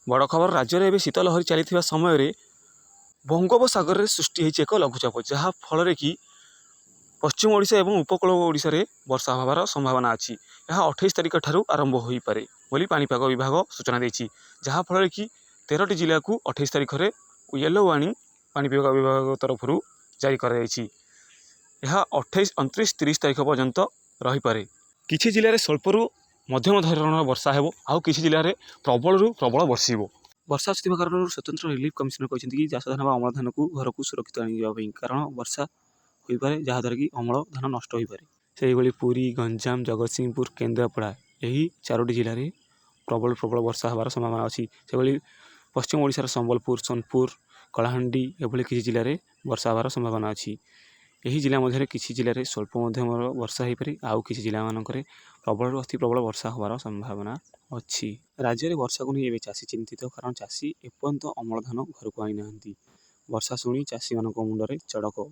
बड़ खबर राज्य में शीत लहरी चली समय बंगोपसागर में सृष्टि होती एक लघुचाप जहाँ फल कि पश्चिम ओडिशा और उपकूल ओडिशा रे वर्षा होबार संभावना अच्छी। यह 28 तारिख ठारू आरंभ हो पारे बोली पाणीपाग विभाग सूचना देछि। जहाँ फल कि 13टी जिला को 28 तारिख में येलो वार्निंग पाणीपाग विभाग तरफ जारी कर 28, 29, 30 तारिख पर्यंत रहीपे। किछि जिले में स्वल्परू मध्यम धरणर वर्षा हो आउ किछि जिले में प्रबलू प्रबल बर्षिब। वर्षा आसुवा कारण स्वतंत्र रिलीफ कमिशनर कहते कि चाष धान अमल धान को घर को सुरक्षित आने कारण वर्षा हो पाए जहाँद्वारा कि अमल धान नष्ट हो पाए। से पुरी, गंजाम, जगतसिंहपुर, केन्द्रापड़ा यही 4टी जिले में प्रबल प्रबल वर्षा होबार संभावना अच्छी। से पश्चिम ओडिशार संबलपुर, सोनपुर, कलाहांडी एभली किसी जिले में वर्षा होबार संभावना अच्छी। यही जिला मध्य किसी जिले में स्वल्प मध्यम वर्षा हो पारे आउ किसी जिला मानक प्रबल अति प्रबल वर्षा होबार संभावना अच्छी। राज्य में वर्षा को नहीं चाषी चिंतित कारण चाषी एपर्यंत अमल धान घर को आई ना। वर्षा शुणी चाषी मान मुंडे चड़क।